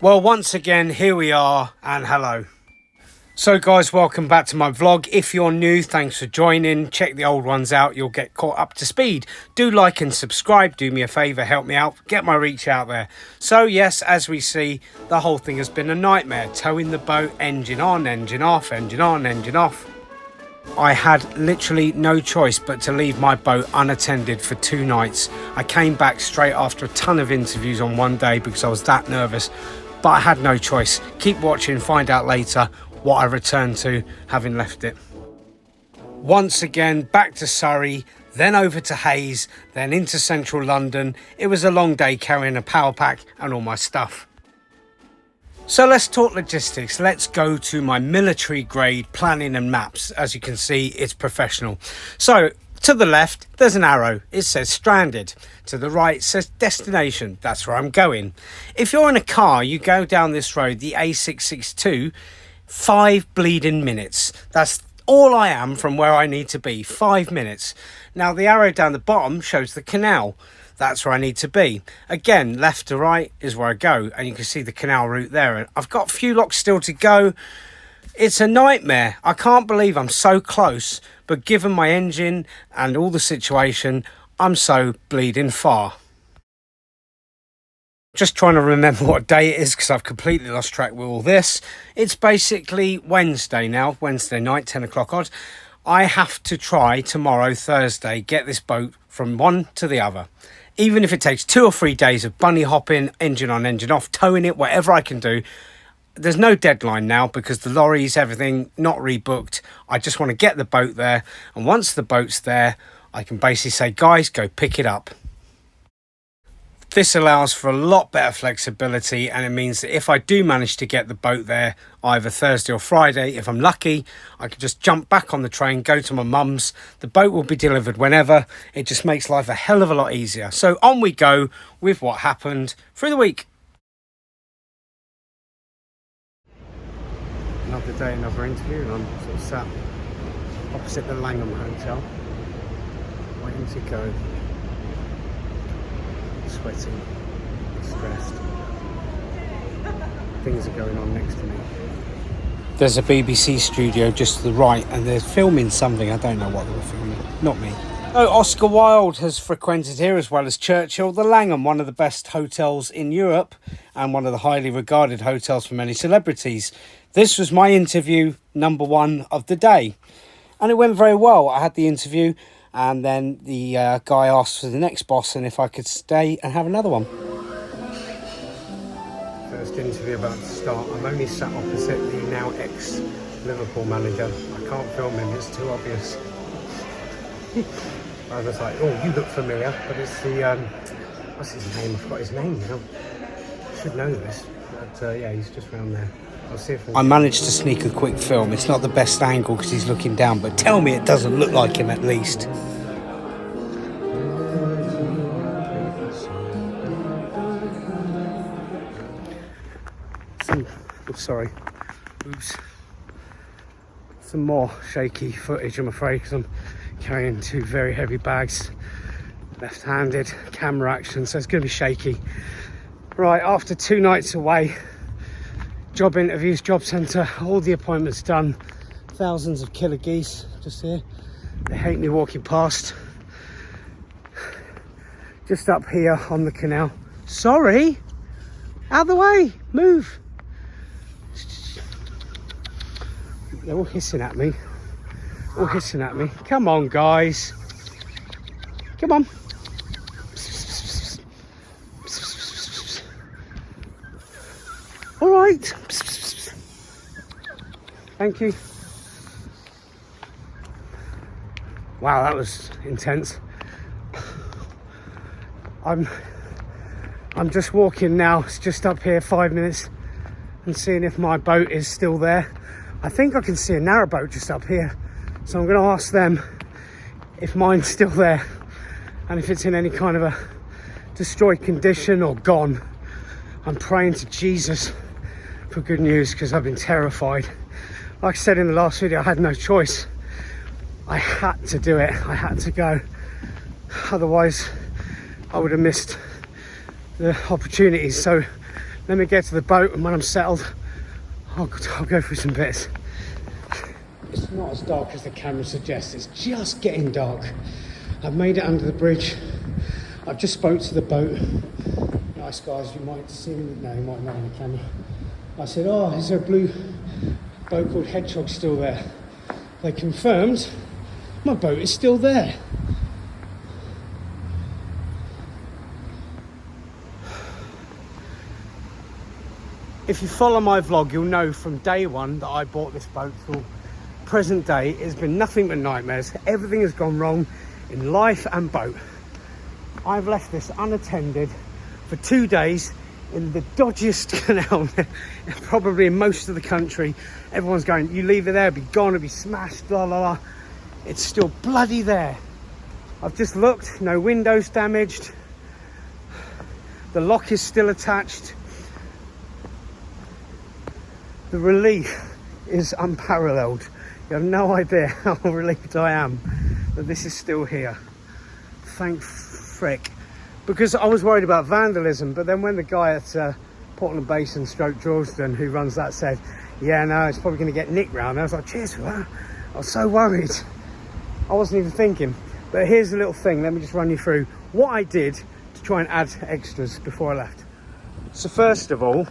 Well, once again, here we are, and hello. So guys, welcome back to my vlog. If you're new, thanks for joining. Check the old ones out, you'll get caught up to speed. Do like and subscribe, do me a favour, help me out, get my reach out there. So yes, as we see, the whole thing has been a nightmare. Towing the boat, engine on, engine off, engine on, engine off. I had literally no choice but to leave my boat unattended for 2 nights. I came back straight after a ton of interviews on one day because I was that nervous, but I had no choice. Keep watching, find out later what I returned to having left it. Once again, back to Surrey, then over to Hayes, then into central London. It was a long day carrying a power pack and all my stuff. So let's talk logistics. Let's go to my military grade planning and maps. As you can see, it's professional. So to the left, there's an arrow. It says stranded. To the right, it says destination. That's where I'm going. If you're in a car, you go down this road, the A662, 5 bleeding minutes. That's all I am from where I need to be, 5 minutes. Now the arrow down the bottom shows the canal. That's where I need to be. Again, left to right is where I go, and you can see the canal route there. And I've got a few locks still to go. It's a nightmare. I can't believe I'm so close, but given my engine and all the situation, I'm so bleeding far. Just trying to remember what day it is because I've completely lost track with all this. It's basically Wednesday now, Wednesday night, 10 o'clock odd. I have to try tomorrow, Thursday, get this boat from one to the other. Even if it takes 2 or 3 days of bunny hopping, engine on, engine off, towing it, whatever I can do. There's no deadline now because the lorries, everything, not rebooked. I just want to get the boat there. And once the boat's there, I can basically say, guys, go pick it up. This allows for a lot better flexibility, and it means that if I do manage to get the boat there either Thursday or Friday, if I'm lucky, I can just jump back on the train, go to my mum's. The boat will be delivered whenever. It just makes life a hell of a lot easier. So on we go with what happened through the week. Another day, another interview, and I'm sort of sat opposite the Langham Hotel, waiting to go. Sweating, stressed. Things are going on next to me. There's a BBC studio just to the right, and they're filming something. I don't know what they were filming. Not me. Oh, Oscar Wilde has frequented here as well as Churchill. The Langham, one of the best hotels in Europe and one of the highly regarded hotels for many celebrities. This was my interview number 1 of the day, and it went very well. I had the interview, and then the guy asked for the next boss and if I could stay and have another one. First interview about to start. I'm only sat opposite the now ex-Liverpool manager. I can't film him, it's too obvious. I was like, oh, you look familiar, but it's the, what's his name? I forgot his name now. I should know this, but yeah, he's just round there. I'll see if I managed to sneak a quick film. It's not the best angle because he's looking down, but tell me it doesn't look like him at least. Sorry. Oops. Some more shaky footage, I'm afraid, because I'm carrying 2 very heavy bags. Left-handed camera action, so it's going to be shaky. Right, after 2 nights away, job interviews, job centre, all the appointments done. Thousands of killer geese just here. They hate me walking past. Just up here on the canal. Sorry! Out of the way! Move! They're all hissing at me. All hissing at me. Come on, guys. Come on. All right. Thank you. Wow, that was intense. I'm just walking now. It's just up here, 5 minutes, and seeing if my boat is still there. I think I can see a narrowboat just up here, so I'm going to ask them if mine's still there and if it's in any kind of a destroyed condition or gone. I'm praying to Jesus for good news because I've been terrified. Like I said in the last video, I had no choice. I had to do it. I had to go. Otherwise, I would have missed the opportunities. So Let me get to the boat, and when I'm settled, I'll go through some bits. It's not as dark as the camera suggests. It's just getting dark. I've made it under the bridge. I've just spoke to the boat. Nice guys, you might see them. No, you might not on the camera. I said, oh, is there a blue boat called Hedgehog still there? They confirmed my boat is still there. If you follow my vlog, you'll know from day one that I bought this boat till present day, it's been nothing but nightmares. Everything has gone wrong in life and boat. I've left this unattended for 2 days in the dodgiest canal probably in most of the country. Everyone's going, you leave it there, it'll be gone, it'll be smashed, blah blah blah. It's still bloody there. I've just looked, no windows damaged, the lock is still attached. The relief is unparalleled. You have no idea how relieved I am that this is still here. Thank frick. Because I was worried about vandalism, but then when the guy at Portland Basin / Droylesden, who runs that, said, yeah, no, it's probably going to get nicked round, I was like, cheers for that. I was so worried. I wasn't even thinking. But here's a little thing, let me just run you through what I did to try and add extras before I left. So first of all,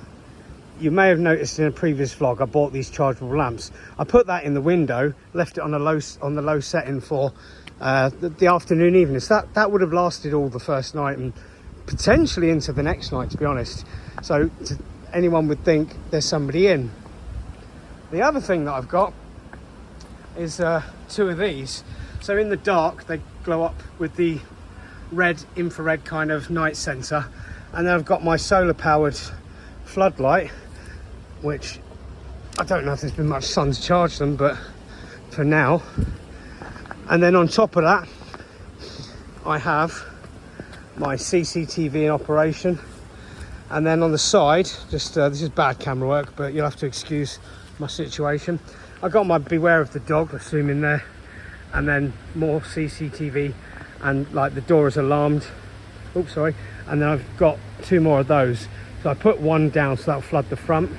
you may have noticed in a previous vlog I bought these chargeable lamps. I put that in the window, left it on the low setting for the afternoon, evening. So that would have lasted all the first night and potentially into the next night, to be honest. So anyone would think there's somebody in. The other thing that I've got is 2 of these. So in the dark they glow up with the red infrared kind of night sensor, and then I've got my solar powered floodlight, which I don't know if there's been much sun to charge them, but for now. And then on top of that I have my CCTV in operation, and then on the side, just this is bad camera work, but you'll have to excuse my situation, I got my beware of the dog, assuming there, and then more CCTV, and like the door is alarmed, oops sorry, and then I've got 2 more of those. So I put one down so that'll flood the front.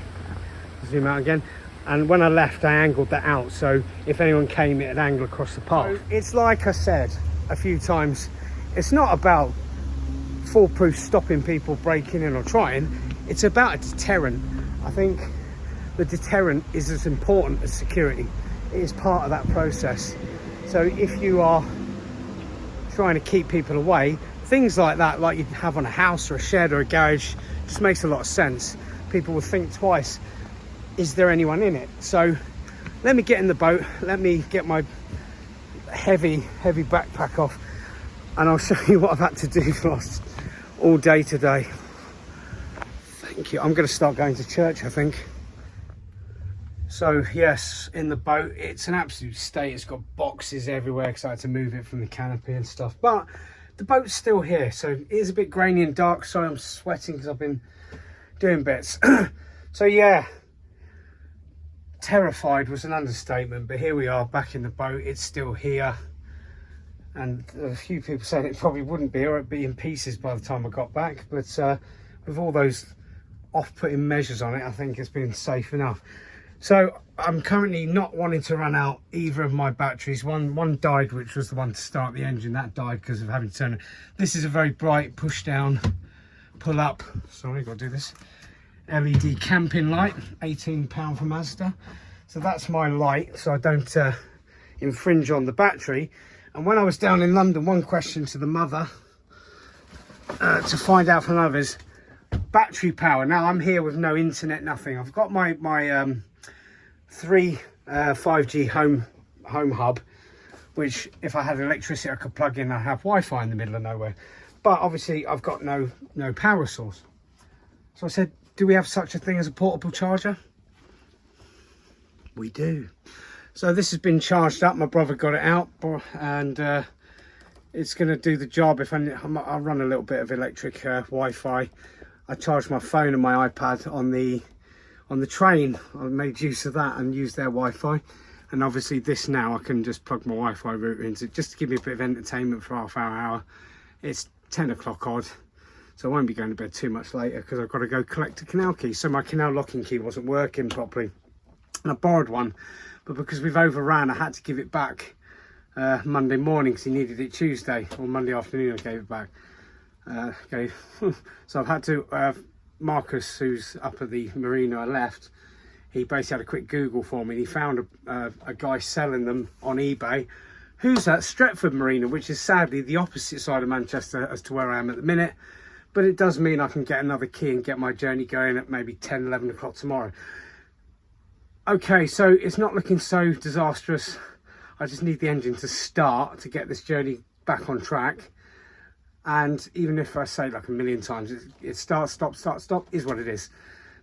Zoom out again. And when I left, I angled that out, so if anyone came, it'd angle across the path. So it's like I said a few times, it's not about foolproof stopping people breaking in or trying, it's about a deterrent. I think the deterrent is as important as security. It is part of that process. So if you are trying to keep people away, things like that, like you'd have on a house or a shed or a garage, just makes a lot of sense. People will think twice, is there anyone in it? So let me get in the boat, let me get my heavy backpack off, and I'll show you what I've had to do for all day today. Thank you. I'm going to start going to church, I think. So yes, in the boat, it's an absolute state. It's got boxes everywhere because I had to move it from the canopy and stuff, but the boat's still here. So it is a bit grainy and dark. Sorry, I'm sweating because I've been doing bits. So yeah, terrified was an understatement, but here we are back in the boat. It's still here, and a few people said it probably wouldn't be, or it'd be in pieces by the time I got back, but with all those off-putting measures on it, I think it's been safe enough. So I'm currently not wanting to run out either of my batteries. One died, which was the one to start the engine. That died because of having to turn it. This is a very bright push down, pull up, sorry, got to do this, LED camping light, £18 for Mazda. So that's my light, so I don't infringe on the battery. And when I was down in London, one question to the mother to find out from others, battery power. Now I'm here with no internet, nothing. I've got my 5G home hub, which if I had electricity I could plug in. I have Wi-Fi in the middle of nowhere, but obviously I've got no power source. So I said, do we have such a thing as a portable charger? We do. So this has been charged up. My brother got it out, and it's going to do the job. If I'll run a little bit of electric Wi-Fi. I charged my phone and my iPad on the train. I made use of that and used their Wi-Fi, and obviously this now I can just plug my Wi-Fi router into, just to give me a bit of entertainment for half hour. It's 10 o'clock odd, so I won't be going to bed too much later because I've got to go collect a canal key. So my canal locking key wasn't working properly, and I borrowed one, but because we've overran, I had to give it back Monday morning because he needed it Tuesday, or Monday afternoon I gave it back. So I've had to, Marcus, who's up at the marina I left, he basically had a quick Google for me, and he found a guy selling them on eBay who's at Stretford Marina, which is sadly the opposite side of Manchester as to where I am at the minute, but it does mean I can get another key and get my journey going at maybe 10-11 o'clock tomorrow. Okay, so it's not looking so disastrous. I just need the engine to start to get this journey back on track. And even if I say like a million times, it starts, stop, start, stop is what it is.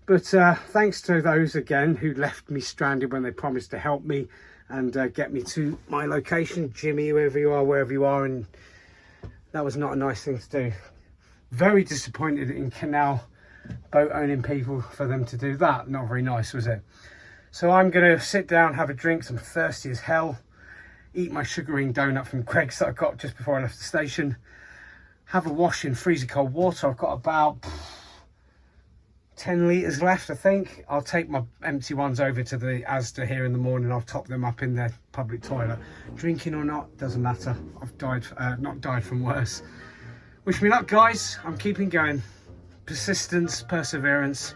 But thanks to those again who left me stranded when they promised to help me and get me to my location. Jimmy, wherever you are, and that was not a nice thing to do. Very disappointed in canal boat owning people for them to do that. Not very nice, was it? So I'm gonna sit down, have a drink, I'm thirsty as hell, eat my sugarine donut from Greg's that I got just before I left the station, have a wash in freezer cold water. I've got about 10 litres left, I think. I'll take my empty ones over to the Asda here in the morning. I'll top them up in their public toilet. Drinking or not, doesn't matter. I've died, not died from worse. Wish me luck, guys. I'm keeping going. Persistence, perseverance.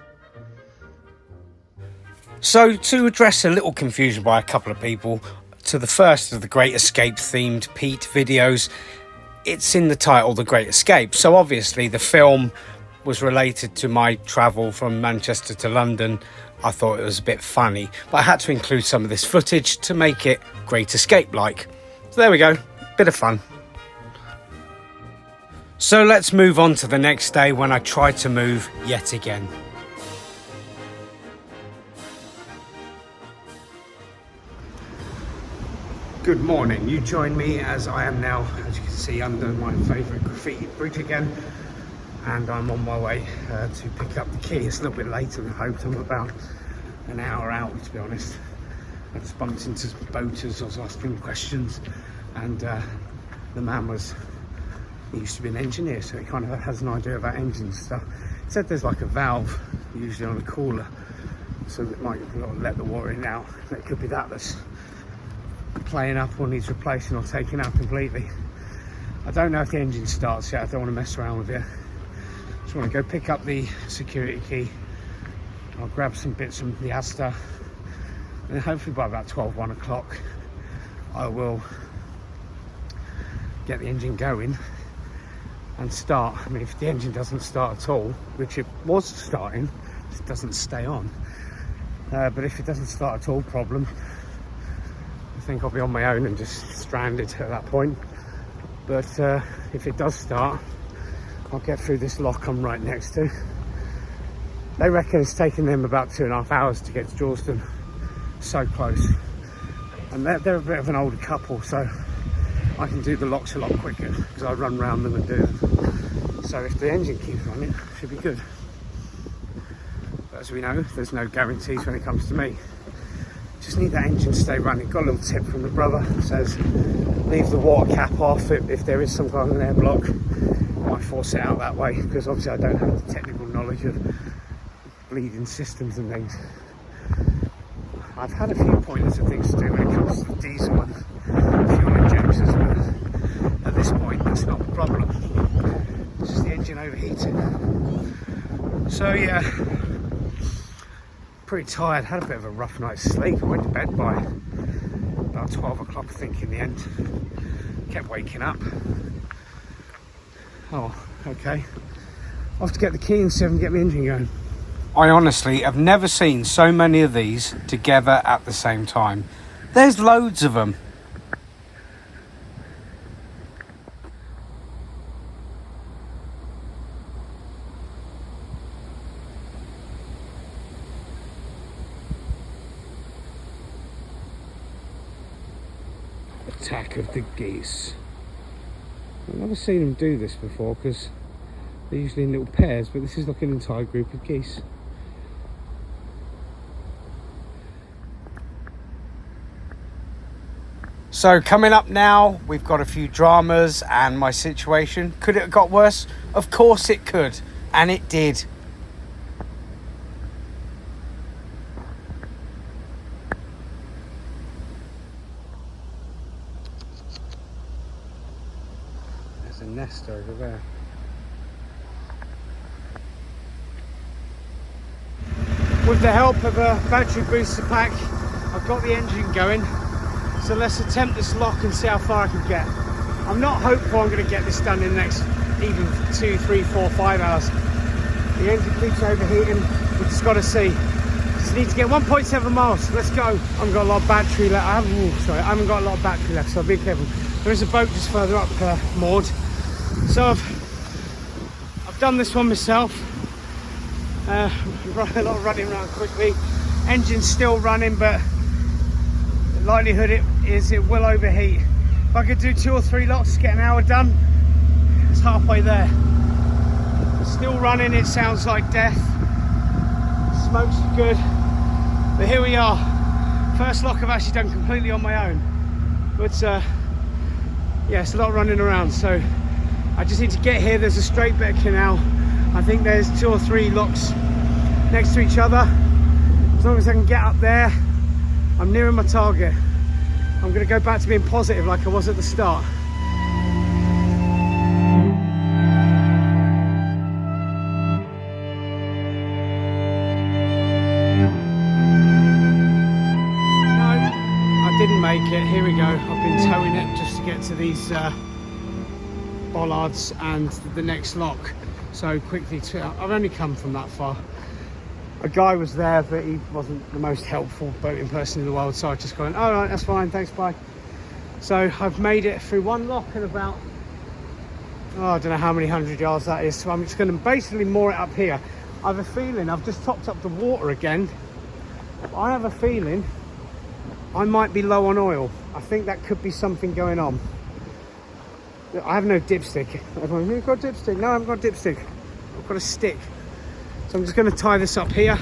So, to address a little confusion by a couple of people to the first of the Great Escape themed Pete videos, it's in the title, The Great Escape. So obviously the film was related to my travel from Manchester to London. I thought it was a bit funny, but I had to include some of this footage to make it Great Escape like. So there we go, bit of fun. So let's move on to the next day when I tried to move yet again. Good morning. You join me as I am now, as you can see, under my favourite graffiti bridge again, and I'm on my way to pick up the key. It's a little bit later than hoped. I'm about an hour out, to be honest. I just bumped into boaters. I was asking questions, and the man he used to be an engineer, so he kind of has an idea about engines stuff. He said there's like a valve usually on the cooler, so that might let the water in out. It could be that's playing up or needs replacing or taking out completely. I don't know if the engine starts yet. I don't want to mess around with it. Just want to go pick up the security key. I'll grab some bits from the Asda, and then hopefully by about 1 o'clock I will get the engine going and start. I mean, if the engine doesn't start at all, which it was starting, it doesn't stay on, but if it doesn't start at all, problem. I think I'll be on my own and just stranded at that point. But if it does start, I'll get through this lock I'm right next to. They reckon it's taking them about 2.5 hours to get to Droylesden. So close. And they're a bit of an older couple, so I can do the locks a lot quicker because I run around them and do them. So if the engine keeps running, it should be good. But as we know, there's no guarantees when it comes to me. Just need that engine to stay running. Got a little tip from the brother. It says leave the water cap off if there is some kind of an air block. I might force it out that way because obviously I don't have the technical knowledge of bleeding systems and things. I've had a few pointers of things to do when it comes to diesel and fuel injectors, but at this point that's not the problem. It's just the engine overheating. So yeah, pretty tired, had a bit of a rough night's sleep. I went to bed by about 12 o'clock, I think, in the end. Kept waking up. Oh, okay. Off to get the key and see if I can get my engine going. I honestly have never seen so many of these together at the same time. There's loads of them. Attack of the geese. I've never seen them do this before because they're usually in little pairs, but this is like an entire group of geese. So coming up now, we've got a few dramas and my situation. Could it have got worse? Of course it could, and it did. There's a nest over there. With the help of a battery booster pack, I've got the engine going. So let's attempt this lock and see how far I can get. I'm not hopeful I'm going to get this done in the next even 2, 3, 4, 5 hours. The engine keeps overheating. We've just got to see. Just need to get 1.7 miles. Let's go. I haven't got a lot of battery left. I haven't got a lot of battery left, so be careful. There is a boat just further up moored. So I've done this one myself. A lot of running around quickly. Engine's still running, but the likelihood it will overheat. If I could do 2 or 3 locks, get an hour done, it's halfway there. It's still running, it sounds like death. Smoke's good. But here we are. First lock I've actually done completely on my own. But yeah, it's a lot of running around, so I just need to get here. There's a straight bit of canal. I think there's 2 or 3 locks next to each other. As long as I can get up there, I'm nearing my target. I'm going to go back to being positive like I was at the start. No, I didn't make it. Here we go. I've been towing it just to get to these bollards and the next lock. So quickly, I've only come from that far. A guy was there, but he wasn't the most helpful boating person in the world, so I just gone, all right, that's fine, thanks, bye. So I've made it through one lock in about, I don't know how many 100 yards that is, so I'm just going to basically moor it up here. I have a feeling, I've just topped up the water again. I have a feeling I might be low on oil. I think that could be something going on. I have no dipstick. Everyone, you've got a dipstick? No, I haven't got a dipstick. I've got a stick. So I'm just going to tie this up here,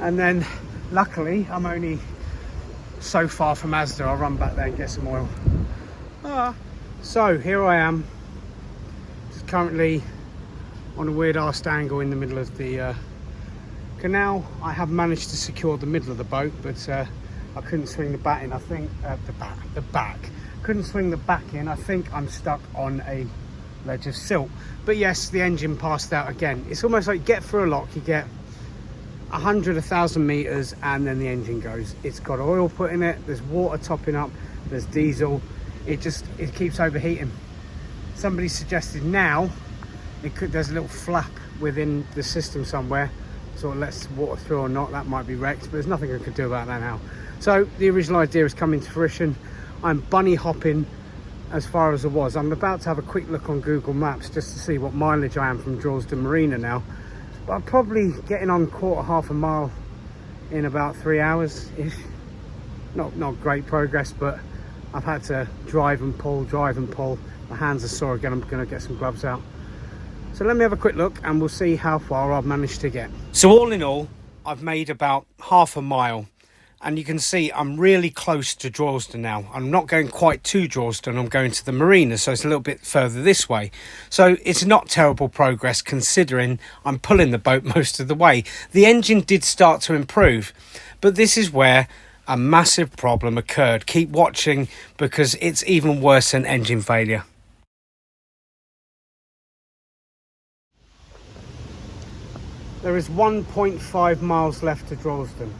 and then luckily I'm only so far from Asda. I'll run back there and get some oil. So here I am, just currently on a weird arsed angle in the middle of the canal. I have managed to secure the middle of the boat, but I couldn't swing the back in. I think the back. Couldn't swing the back in. I think I'm stuck on a ledge of silt. But yes, the engine passed out again. It's almost like you get through a lock, you get 1,000 meters, and then the engine goes. It's got oil put in it, there's water topping up, there's diesel. It keeps overheating. Somebody suggested now there's a little flap within the system somewhere, sort of lets water through or not. That might be wrecked, but there's nothing I could do about that now. So the original idea is coming to fruition. I'm bunny hopping as far as I was. I'm about to have a quick look on Google Maps just to see what mileage I am from Droylesden Marina now. But I'm probably getting on half a mile in about 3 hours-ish. Not great progress, but I've had to drive and pull. My hands are sore again. I'm going to get some gloves out. So let me have a quick look and we'll see how far I've managed to get. So all in all, I've made about half a mile. And you can see I'm really close to Droylesden now. I'm not going quite to Droylesden, I'm going to the marina, so it's a little bit further this way. So it's not terrible progress considering I'm pulling the boat most of the way. The engine did start to improve, but this is where a massive problem occurred. Keep watching because it's even worse than engine failure. There is 1.5 miles left to Droylesden.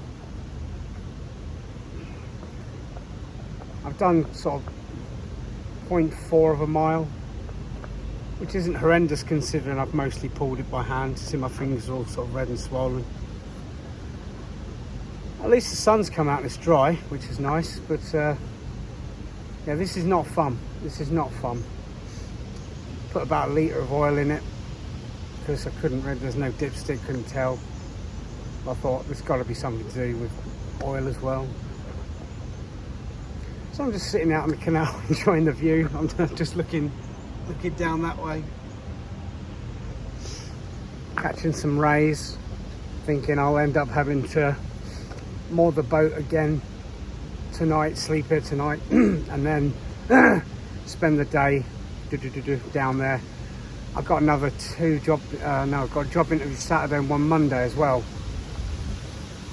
I've done sort of 0.4 of a mile, which isn't horrendous considering I've mostly pulled it by hand. See, my fingers are all sort of red and swollen. At least the sun's come out and it's dry, which is nice, but yeah, this is not fun. This is not fun. Put about 1 litre of oil in it because I couldn't read, there's no dipstick, couldn't tell. I thought there's got to be something to do with oil as well. So I'm just sitting out on the canal enjoying the view. I'm just looking down that way, catching some rays, thinking I'll end up having to moor the boat again tonight, sleep here tonight, and then spend the day down there. I've got another I've got a job interview Saturday and one Monday as well.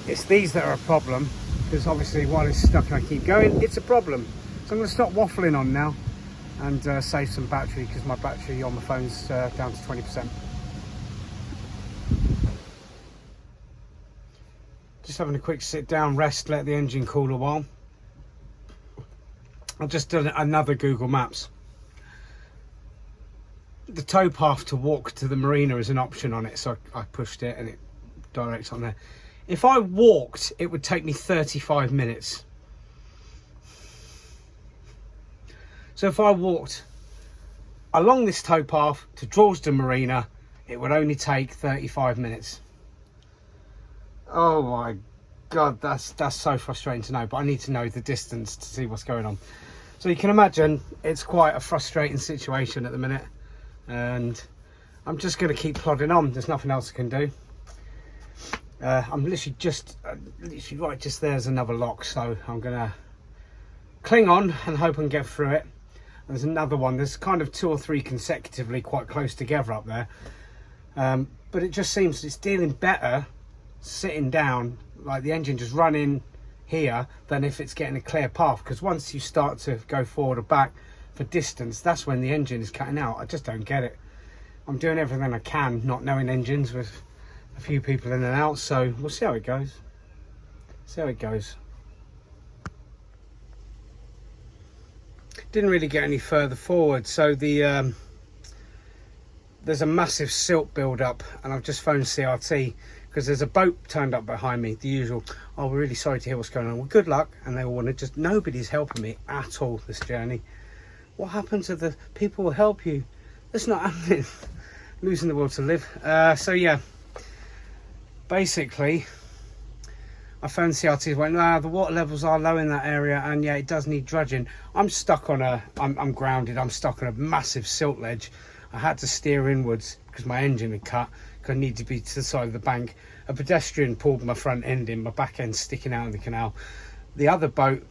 It's these that are a problem, because obviously while it's stuck and I keep going, it's a problem. So I'm going to stop waffling on now and save some battery, because my battery on my phone's down to 20%. Just having a quick sit down, rest, let the engine cool a while. I've just done another Google Maps. The towpath to walk to the marina is an option on it, so I pushed it and it directs on there. If I walked, it would take me 35 minutes. So if I walked along this towpath to Droylesden Marina, it would only take 35 minutes. Oh my God, that's so frustrating to know, but I need to know the distance to see what's going on. So you can imagine it's quite a frustrating situation at the minute, and I'm just going to keep plodding on. There's nothing else I can do. I'm literally right just there's another lock, so I'm going to cling on and hope I can get through it. There's another one, there's kind of 2 or 3 consecutively quite close together up there, but it just seems it's dealing better sitting down, like the engine just running here, than if it's getting a clear path, because once you start to go forward or back for distance, that's when the engine is cutting out. I just don't get it. I'm doing everything I can, not knowing engines, with a few people in and out, so we'll see how it goes. Didn't really get any further forward, so there's a massive silt build up, and I've just phoned CRT because there's a boat turned up behind me, the usual, oh, we're really sorry to hear what's going on, well, good luck. And they all want to just, nobody's helping me at all this journey. What happened to the people who help you? It's not happening. Losing the will to live. So yeah, basically I phoned CRT, went, the water levels are low in that area, and yeah, it does need dredging. I'm stuck on I'm grounded, I'm stuck on a massive silt ledge. I had to steer inwards because my engine had cut, because I needed to be to the side of the bank. A pedestrian pulled my front end in, my back end sticking out of the canal. The other boat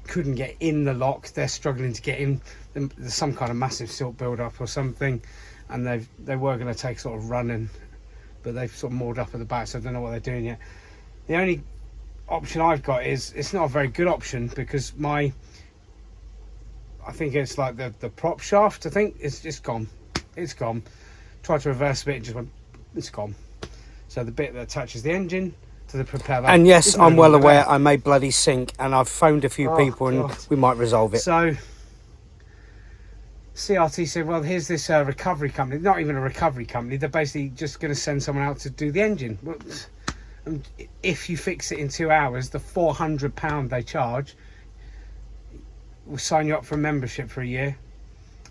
couldn't get in the lock, they're struggling to get in. There's some kind of massive silt build up or something, and they were going to take sort of running, but they've sort of moored up at the back, so I don't know what they're doing yet. The only option I've got is, it's not a very good option, because I think it's like the prop shaft, I think it's just gone. It's gone. Tried to reverse a bit, it just went, it's gone. So the bit that attaches the engine to the propeller. And yes, I'm well aware I may bloody sink, and I've phoned a few people, and we might resolve it. So CRT said, well, here's this recovery company. Not even a recovery company, they're basically just going to send someone out to do the engine. Well, and if you fix it in 2 hours, the £400 they charge will sign you up for a membership for a year,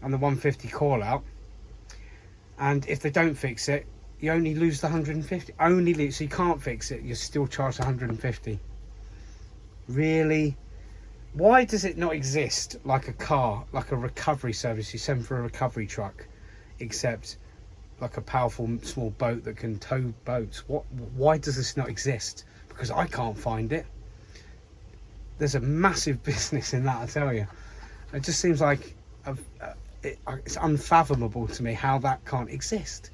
and the 150 call out. And if they don't fix it, you only lose the 150. Only lose, so you can't fix it, you're still charged 150. Really? Why does it not exist like a car, like a recovery service you send for a recovery truck, except like a powerful small boat that can tow boats? Why does this not exist? Because I can't find it. There's a massive business in that, I tell you. It just seems like it's unfathomable to me how that can't exist.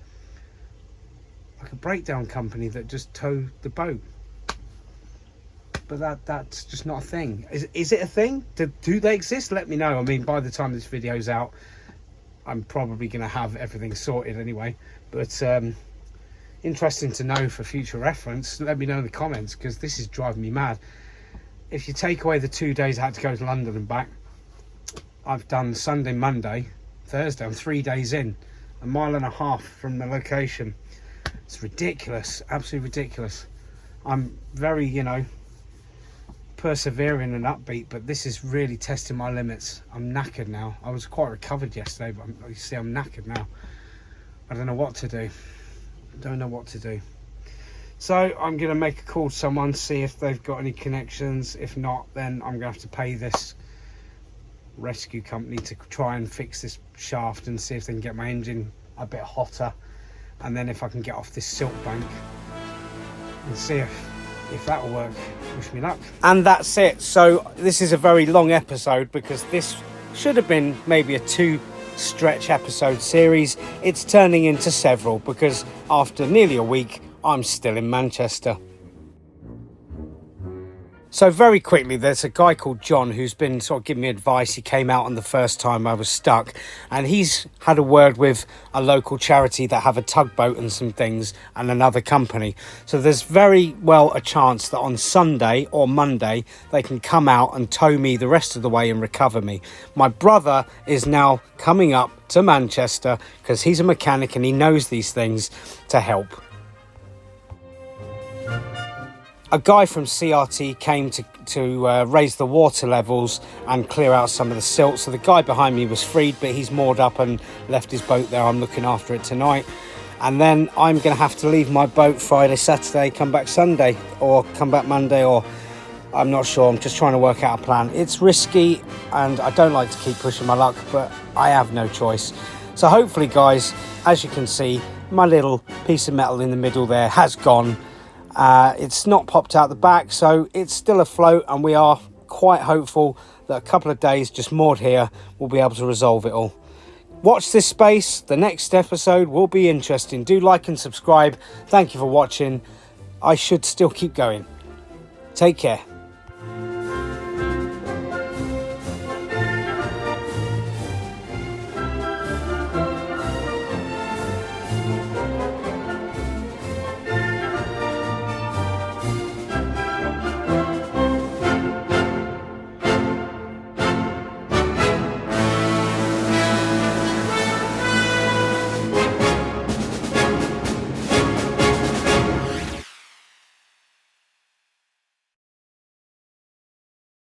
Like a breakdown company that just tow the boat. But that's just not a thing. Is it a thing? Do they exist? Let me know. I mean, by the time this video's out, I'm probably going to have everything sorted anyway. But interesting to know for future reference. Let me know in the comments, because this is driving me mad. If you take away the 2 days I had to go to London and back, I've done Sunday, Monday, Thursday. I'm 3 days in, 1.5 miles from the location. It's ridiculous, absolutely ridiculous. I'm very, persevering and upbeat, but this is really testing my limits. I'm knackered now. I was quite recovered yesterday, but you see, I'm knackered now. I don't know what to do. So I'm going to make a call to someone, see if they've got any connections. If not, then I'm going to have to pay this rescue company to try and fix this shaft and see if they can get my engine a bit hotter, and then if I can get off this silt bank and see if if that'll work, wish me luck. And that's it. So this is a very long episode because this should have been maybe a 2-stretch episode series. It's turning into several because after nearly a week, I'm still in Manchester. So very quickly, there's a guy called John who's been sort of giving me advice. He came out on the first time I was stuck, and he's had a word with a local charity that have a tugboat and some things, and another company. So there's very well a chance that on Sunday or Monday they can come out and tow me the rest of the way and recover me. My brother is now coming up to Manchester because he's a mechanic and he knows these things to help. A guy from CRT came to raise the water levels and clear out some of the silt. So the guy behind me was freed, but he's moored up and left his boat there. I'm looking after it tonight. And then I'm going to have to leave my boat Friday, Saturday, come back Sunday, or come back Monday, or I'm not sure. I'm just trying to work out a plan. It's risky and I don't like to keep pushing my luck, but I have no choice. So hopefully, guys, as you can see, my little piece of metal in the middle there has gone. It's not popped out the back, so it's still afloat, and we are quite hopeful that a couple of days just moored here will be able to resolve it all. Watch this space. The next episode will be interesting. Do like and subscribe. Thank you for watching. I should still keep going. Take care.